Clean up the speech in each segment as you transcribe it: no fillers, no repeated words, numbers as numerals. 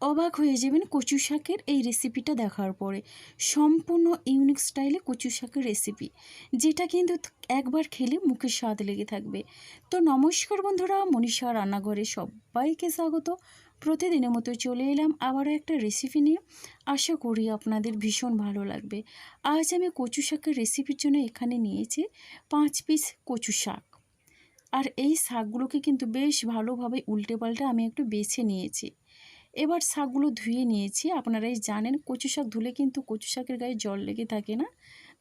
অবাক হয়ে যাবেন কচু শাকের এই রেসিপিটা দেখার পরে। সম্পূর্ণ ইউনিক স্টাইলে কচু শাকের রেসিপি, যেটা কিন্তু একবার খেলে মুখে স্বাদ লেগে থাকবে। তো নমস্কার বন্ধুরা, মনীষা রান্নাঘরে সবাইকে স্বাগত। প্রতিদিনের মতো চলে এলাম আবারও একটা রেসিপি নিয়ে। আশা করি আপনাদের ভীষণ ভালো লাগবে। আজ আমি কচু শাকের রেসিপির জন্য এখানে নিয়েছি 5 পিস কচু শাক। আর এই শাকগুলোকে কিন্তু বেশ ভালোভাবে উল্টে পাল্টে আমি একটু বেছে নিয়েছি। এবার শাকগুলো ধুয়ে নিয়েছি। আপনারাই জানেন কচু শাক ধুলে কিন্তু কচু শাকের গায়ে জল লেগে থাকে না।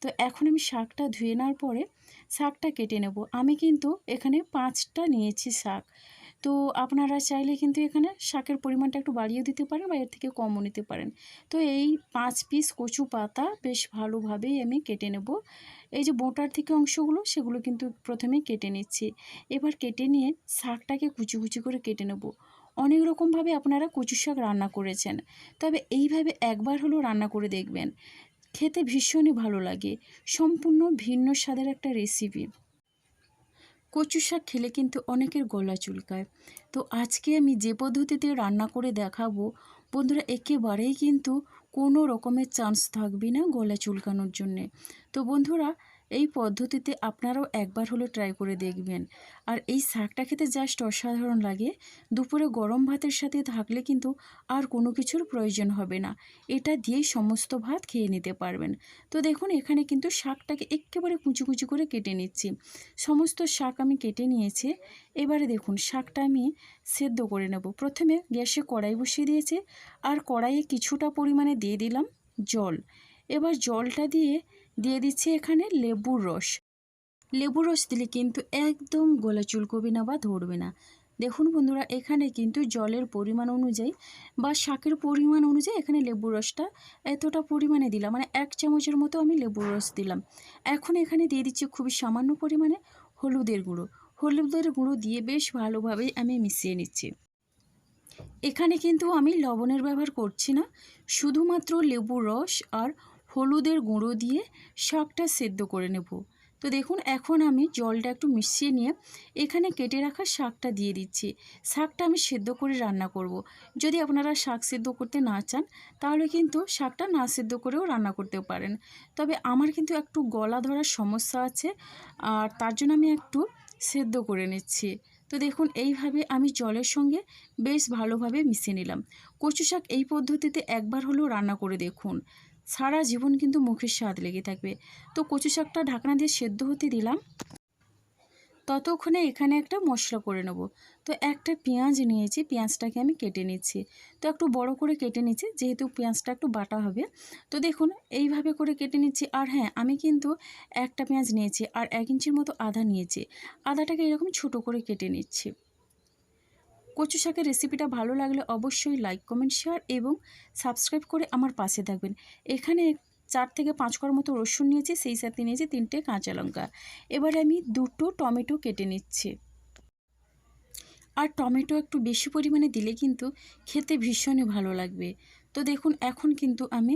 তো এখন আমি শাকটা ধুয়ে নেওয়ার পরে শাকটা কেটে নেব। আমি কিন্তু এখানে 5টা নিয়েছি শাক। তো আপনারা চাইলে কিন্তু এখানে শাকের পরিমাণটা একটু বাড়িয়ে দিতে পারেন বা এর থেকে কমও নিতে পারেন। তো এই 5 পিস কচু পাতা বেশ ভালোভাবেই আমি কেটে নেব। এই যে বোঁটার থেকে অংশগুলো সেগুলো কিন্তু প্রথমেই কেটে নিচ্ছি। এবার কেটে নিয়ে শাকটাকে কুচি কুচি করে কেটে নেব। অনেক রকমভাবে আপনারা কচু শাক রান্না করেছেন, তবে এইভাবে একবার হলেও রান্না করে দেখবেন, খেতে ভীষণই ভালো লাগে। সম্পূর্ণ ভিন্ন স্বাদের একটা রেসিপি। কচু শাক খেলে কিন্তু অনেকের গলা চুলকায়। তো আজকে আমি যে পদ্ধতিতে রান্না করে দেখাবো বন্ধুরা, একেবারেই কিন্তু কোনো রকমের চান্স থাকবে না গলা চুলকানোর জন্যে। তো বন্ধুরা, এই পদ্ধতিতে আপনারাও একবার হলে ট্রাই করে দেখবেন। আর এই শাকটা খেতে জাস্ট অসাধারণ লাগে। দুপুরে গরম ভাতের সাথে থাকলে কিন্তু আর কোনো কিছুর প্রয়োজন হবে না, এটা দিয়েই সমস্ত ভাত খেয়ে নিতে পারবেন। তো দেখুন এখানে কিন্তু শাকটাকে একেবারে কুচি কুচি করে কেটে নিচ্ছি। সমস্ত শাক আমি কেটে নিয়েছি। এবারে দেখুন শাকটা আমি সেদ্ধ করে নেব। প্রথমে গ্যাসে কড়াই বসিয়ে দিয়েছি, আর কড়াইয়ে কিছুটা পরিমাণে দিয়ে দিলাম জল। এবার জলটা দিয়ে দিচ্ছি এখানে লেবুর রস। লেবুর রস দিলে কিন্তু একদম গলা চুলকবে না বা ধরবে না। দেখুন বন্ধুরা, এখানে কিন্তু জলের পরিমাণ অনুযায়ী বা শাকের পরিমাণ অনুযায়ী এখানে লেবুর রসটা এতটা পরিমাণে দিলাম, মানে 1 চামচের মতো আমি লেবুর রস দিলাম। এখন এখানে দিয়ে দিচ্ছি খুবই সামান্য পরিমাণে হলুদের গুঁড়ো। হলুদের গুঁড়ো দিয়ে বেশ ভালোভাবেই আমি মিশিয়ে নিচ্ছি। এখানে কিন্তু আমি লবণের ব্যবহার করছি না, শুধুমাত্র লেবুর রস আর হলুদের গুঁড়ো দিয়ে শাকটা সেদ্ধ করে নেব। তো দেখুন এখন আমি জলটা একটু মিশিয়ে নিয়ে এখানে কেটে রাখা শাকটা দিয়ে দিচ্ছি। শাকটা আমি সেদ্ধ করে রান্না করব। যদি আপনারা শাক সেদ্ধ করতে না চান তাহলে কিন্তু শাকটা না সেদ্ধ করেও রান্না করতে পারেন। তবে আমার কিন্তু একটু গলা ধরার সমস্যা আছে, আর তার জন্য আমি একটু সেদ্ধ করে নিচ্ছি। তো দেখুন এইভাবে আমি জলের সঙ্গে বেশ ভালোভাবে মিশিয়ে নিলাম। কচু শাক এই পদ্ধতিতে একবার হলেও রান্না করে দেখুন, সারা জীবন কিন্তু মুখের স্বাদ লেগে থাকবে। তো কচু শাকটা ঢাকনা দিয়ে সেদ্ধ হতে দিলাম। ততক্ষণে এখানে একটা মশলা করে নেব। তো একটা পেঁয়াজ নিয়েছি, পেঁয়াজটাকে আমি কেটে নিচ্ছি। তো একটু বড় করে কেটে নিচ্ছি যেহেতু পেঁয়াজটা একটু বাটা হবে। তো দেখুন এইভাবে করে কেটে নিচ্ছি। আর হ্যাঁ, আমি কিন্তু একটা পেঁয়াজ নিয়েছি আর 1 ইঞ্চির মতো আদা নিয়েছি। আদাটাকে এরকম ছোট করে কেটে নিচ্ছি। কচু শাকের রেসিপিটা ভালো লাগলে অবশ্যই লাইক, কমেন্ট, শেয়ার এবং সাবস্ক্রাইব করে আমার পাশে থাকবেন। এখানে 4 থেকে 5 কোয়ার মতো রসুন নিয়েছি, সেই সাথে নিয়েছি 3টে কাঁচা লঙ্কা। এবারে আমি 2টো টমেটো কেটে নিচ্ছি। আর টমেটো একটু বেশি পরিমাণে দিলে কিন্তু খেতে ভীষণই ভালো লাগবে। তো দেখুন এখন কিন্তু আমি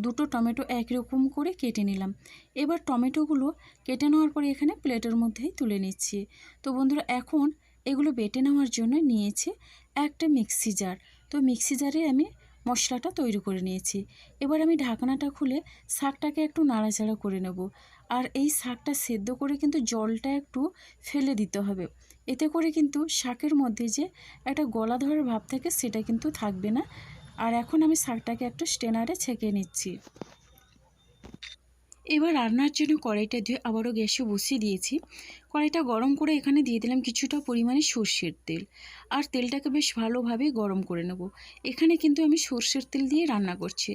2টো টমেটো একরকম করে কেটে নিলাম। এবার টমেটোগুলো কেটে নেওয়ার পরে এখানে প্লেটের মধ্যেই তুলে নিচ্ছি। তো বন্ধুরা, এখন এগুলো বেটে নেওয়ার জন্য নিয়েছি একটা মিক্সি জার। তো মিক্সি জারে আমি মশলাটা তৈরি করে নিয়েছি। এবার আমি ঢাকনাটা খুলে শাকটাকে একটু নাড়াচাড়া করে নেব। আর এই শাকটা সেদ্ধ করে কিন্তু জলটা একটু ফেলে দিতে হবে। এতে করে কিন্তু শাকের মধ্যে যে একটা গলা ধরার ভাব থাকে সেটা কিন্তু থাকবে না। আর এখন আমি শাকটাকে একটু স্ট্রেনারে ছেঁকে নিচ্ছি। এবার রান্নার জন্য কড়াইটা ধুয়ে আবারও গ্যাসে বসিয়ে দিয়েছি। কড়াইটা গরম করে এখানে দিয়ে দিলাম কিছুটা পরিমাণে সর্ষের তেল। আর তেলটাকে বেশ ভালোভাবে গরম করে নেব। এখানে কিন্তু আমি সর্ষের তেল দিয়ে রান্না করছি,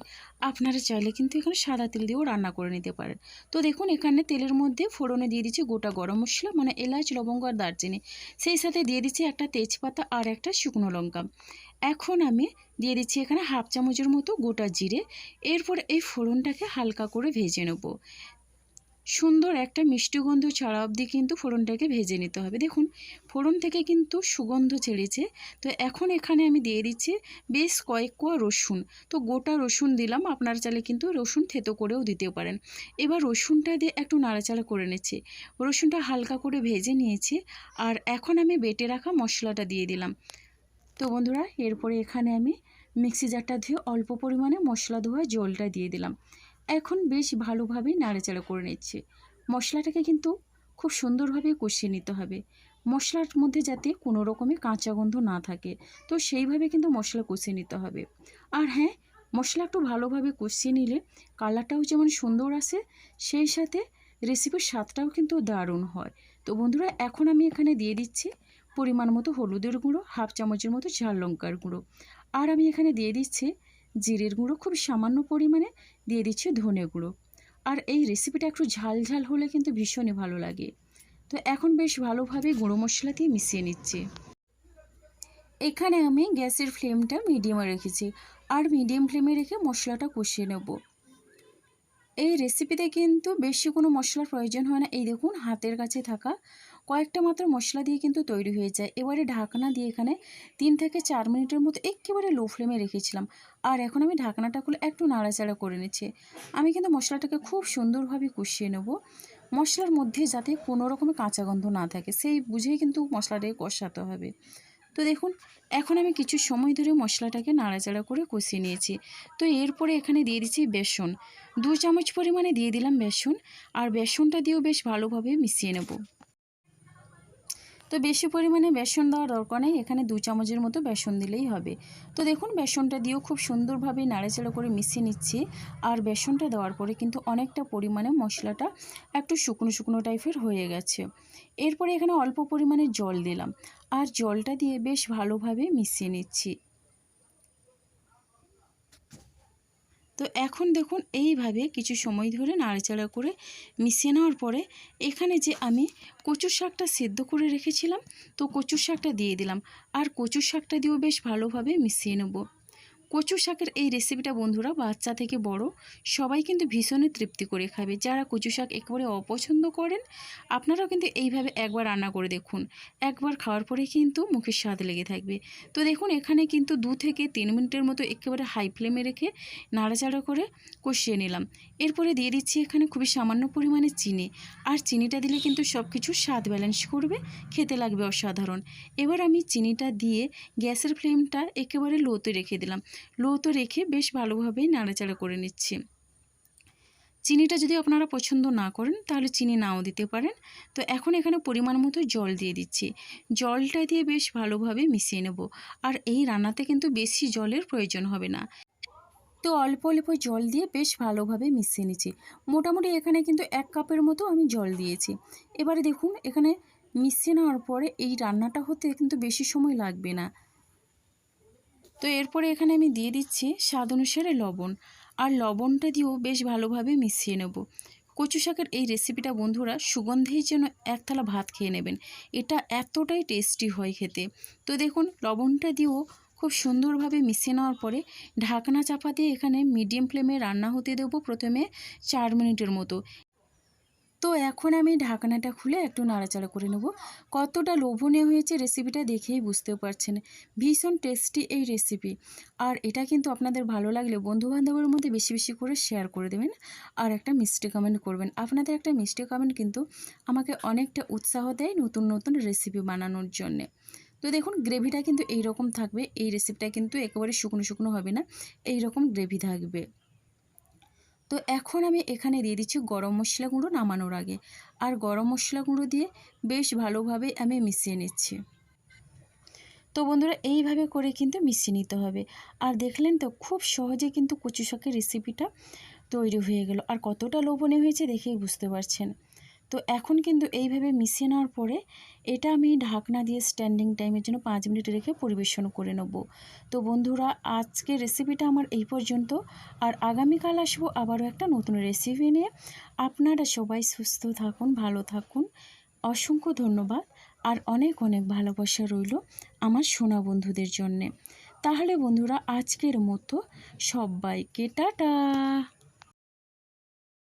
আপনারা চাইলে কিন্তু এখানে সাদা তেল দিয়েও রান্না করে নিতে পারেন। তো দেখুন এখানে তেলের মধ্যে ফোড়নে দিয়ে দিচ্ছি গোটা গরম মশলা, মানে এলাচ, লবঙ্গ আর দারচিনি। সেই সাথে দিয়ে দিচ্ছি একটা তেজপাতা আর একটা শুকনো লঙ্কা। এখন আমি দিয়ে দিচ্ছি এখানে 1/2 চামচের মতো গোটা জিরে। এরপর এই ফোড়নটাকে হালকা করে ভেজে নেব। সুন্দর একটা মিষ্টি গন্ধ ছাড়া অবধি কিন্তু ফোড়নটাকে ভেজে নিতে হবে। দেখুন ফোড়ন থেকে কিন্তু সুগন্ধ ছেড়েছে। তো এখন এখানে আমি দিয়ে দিচ্ছি বেশ কয়েক কোয়া রসুন। তো গোটা রসুন দিলাম, আপনারা চাইলে কিন্তু রসুন থেতো করেও দিতে পারেন। এবার রসুনটা দিয়ে একটু নাড়াচাড়া করে নিচ্ছি। রসুনটা হালকা করে ভেজে নিয়েছি। আর এখন আমি বেটে রাখা মশলাটা দিয়ে দিলাম। তো বন্ধুরা এরপরে এখানে আমি মিক্সি জারটা ধুয়ে অল্প পরিমাণে মশলা ধোয়া জলটা দিয়ে দিলাম। এখন বেশ ভালোভাবে নাড়াচাড়া করে নিচ্ছি। মশলাটাকে কিন্তু খুব সুন্দরভাবে কষিয়ে নিতে হবে। মশলার মধ্যে যাতে কোনো রকমের কাঁচা গন্ধ না থাকে, তো সেইভাবে কিন্তু মশলা কষিয়ে নিতে হবে। আর হ্যাঁ, মশলা একটু ভালোভাবে কষিয়ে নিলে কালারটাও যেমন সুন্দর আসে, সেই সাথে রেসিপির স্বাদটাও কিন্তু দারুণ হয়। তো বন্ধুরা এখন আমি এখানে দিয়ে দিচ্ছি পরিমাণ মতো হলুদের গুঁড়ো, হাফ চামচের মতো ঝাল লঙ্কার গুঁড়ো, আর আমি এখানে দিয়ে দিচ্ছি জিরের গুঁড়ো, খুব সামান্য পরিমাণে দিয়ে দিচ্ছি ধনে গুঁড়ো। আর এই রেসিপিটা একটু ঝাল ঝাল হলে কিন্তু ভীষণই ভালো লাগে। তো এখন বেশ ভালোভাবে গুঁড়ো মশলা দিয়ে মিশিয়ে নিচ্ছি। এখানে আমি গ্যাসের ফ্লেমটা মিডিয়ামে রেখেছি, আর মিডিয়াম ফ্লেমে রেখে মশলাটা কষিয়ে নেব। এই রেসিপিতে কিন্তু বেশি কোনো মশলার প্রয়োজন হয় না। এই দেখুন হাতের কাছে থাকা কয়েকটা মাত্র মশলা দিয়ে কিন্তু তৈরি হয়ে যায়। এবারে ঢাকনা দিয়ে এখানে 3 থেকে 4 মিনিটের মতো একেবারে লো ফ্লেমে রেখেছিলাম। আর এখন আমি ঢাকনাটা খুলে একটু নাড়াচাড়া করে নিচ্ছি। আমি কিন্তু মশলাটাকে খুব সুন্দরভাবে কষিয়ে নেব। মশলার মধ্যে যাতে কোনো রকমের কাঁচা গন্ধ না থাকে, সেই বুঝেই কিন্তু মশলাটাকে কষাতে হবে। তো দেখুন এখন আমি কিছু সময় ধরে মশলাটাকে নাড়াচাড়া করে কষিয়ে নিয়েছি। তো এরপরে এখানে দিয়ে দিচ্ছি বেসন। 2 চামচ পরিমাণে দিয়ে দিলাম বেসন, আর বেসনটা দিয়েও বেশ ভালোভাবে মিশিয়ে নেব। তো বেশি পরিমাণে বেসন দেওয়ার দরকার নেই, এখানে 2 চামচের মতো বেসন দিলেই হবে। তো দেখুন বেসনটা দিয়েও খুব সুন্দরভাবে নাড়াচাড়া করে মিশিয়ে নিচ্ছি। আর বেসনটা দেওয়ার পরে কিন্তু অনেকটা পরিমাণে মশলাটা একটু শুকনো শুকনো টাইপের হয়ে গেছে। এরপরে এখানে অল্প পরিমাণে জল দিলাম, আর জলটা দিয়ে বেশ ভালোভাবে মিশিয়ে নিচ্ছি। তো এখন দেখুন এইভাবে কিছু সময় ধরে নাড়াচাড়া করে মিশিয়ে নেওয়ার পরে এখানে যে আমি কচুর শাকটা সেদ্ধ করে রেখেছিলাম, তো কচুর শাকটা দিয়ে দিলাম, আর কচুর শাকটা দিয়েও বেশ ভালোভাবে মিশিয়ে নেব। কচু শাকের এই রেসিপিটা বন্ধুরা বাচ্চা থেকে বড় সবাই কিন্তু ভীষণই তৃপ্তি করে খাবে। যারা কচু শাক একেবারে অপছন্দ করেন, আপনারাও কিন্তু এইভাবে একবার রান্না করে দেখুন। একবার খাওয়ার পরে কিন্তু মুখের স্বাদ লেগে থাকবে। তো দেখুন এখানে কিন্তু 2 থেকে 3 মিনিটের মতো একেবারে হাই ফ্লেমে রেখে নাড়াচাড়া করে কষিয়ে নিলাম। এরপরে দিয়ে দিচ্ছি এখানে খুবই সামান্য পরিমাণে চিনি। আর চিনিটা দিলে কিন্তু সব কিছুর স্বাদ ব্যালেন্স করবে, খেতে লাগবে অসাধারণ। এবার আমি চিনিটা দিয়ে গ্যাসের ফ্লেমটা একেবারে লোতে রেখে দিলাম। লোতে রেখে বেশ ভালোভাবে নাড়াচাড়া করে নিচ্ছি। চিনিটা যদি আপনারা পছন্দ না করেন তাহলে চিনি নাও দিতে পারেন। তো এখন এখানে পরিমাণ মতো জল দিয়ে দিচ্ছি। জলটা দিয়ে বেশ ভালোভাবে মিশিয়ে নেব। আর এই রান্নাতে কিন্তু বেশি জলের প্রয়োজন হবে না। তো অল্প অল্প জল দিয়ে বেশ ভালোভাবে মিশিয়ে নিচ্ছি। মোটামুটি এখানে কিন্তু 1 কাপের মতো আমি জল দিয়েছি। এবারে দেখুন এখানে মিশিয়ে নেওয়ার পরে এই রান্নাটা হতে কিন্তু বেশি সময় লাগবে না। তো এরপরে এখানে আমি দিয়ে দিচ্ছি স্বাদ অনুসারে লবণ, আর লবণটা দিয়েও বেশ ভালোভাবে মিশিয়ে নেব। কচু শাকের এই রেসিপিটা বন্ধুরা সুগন্ধেই যেন এক থালা ভাত খেয়ে নেবেন, এটা এতটাই টেস্টি হয় খেতে। তো দেখুন লবণটা দিয়েও খুব সুন্দরভাবে মিশিয়ে নেওয়ার পরে ঢাকনা চাপা দিয়ে এখানে মিডিয়াম ফ্লেমে রান্না হতে দেবো প্রথমে 4 মিনিটের মতো। তো এখন আমি ঢাকনাটা খুলে একটু নাড়াচাড়া করে নেব। কতটা লোভনীয় হয়েছে রেসিপিটা দেখেই বুঝতেও পারছেন। ভীষণ টেস্টি এই রেসিপি। আর এটা কিন্তু আপনাদের ভালো লাগলে বন্ধুবান্ধবের মধ্যে বেশি বেশি করে শেয়ার করে দেবেন। আর একটা মিষ্টি কমেন্ট করবেন। আপনাদের একটা মিষ্টি কমেন্ট কিন্তু আমাকে অনেকটা উৎসাহ দেয় নতুন নতুন রেসিপি বানানোর জন্যে। তো দেখুন গ্রেভিটা কিন্তু এই রকম থাকবে। এই রেসিপিটা কিন্তু একেবারে শুকনো শুকনো হবে না, এই রকম গ্রেভি থাকবে। তো এখন আমি এখানে দিয়ে দিচ্ছি গরম মশলা গুঁড়ো নামানোর আগে, আর গরম মশলা গুঁড়ো দিয়ে বেশ ভালোভাবে আমি মিশিয়ে নিচ্ছি। তো বন্ধুরা এইভাবে করে কিন্তু মিশিয়ে নিতে হবে। আর দেখলেন তো খুব সহজে কিন্তু কচু শাকের রেসিপিটা তৈরি হয়ে গেল, আর কতটা লোভনীয় হয়েছে দেখেই বুঝতে পারছেন। তো এখন কিন্তু এইভাবে মিশিয়ে নেওয়ার পরে এটা আমি ঢাকনা দিয়ে স্ট্যান্ডিং টাইমের জন্য 5 মিনিট রেখে পরিবেশন করে নেব। তো বন্ধুরা আজকের রেসিপিটা আমার এই পর্যন্ত। আর আগামীকাল আসবো আবারও একটা নতুন রেসিপি নিয়ে। আপনারা সবাই সুস্থ থাকুন, ভালো থাকুন। অসংখ্য ধন্যবাদ। আর অনেক অনেক ভালোবাসা রইল আমার সোনা বন্ধুদের জন্যে। তাহলে বন্ধুরা আজকের মতো সবাইকে টাটা।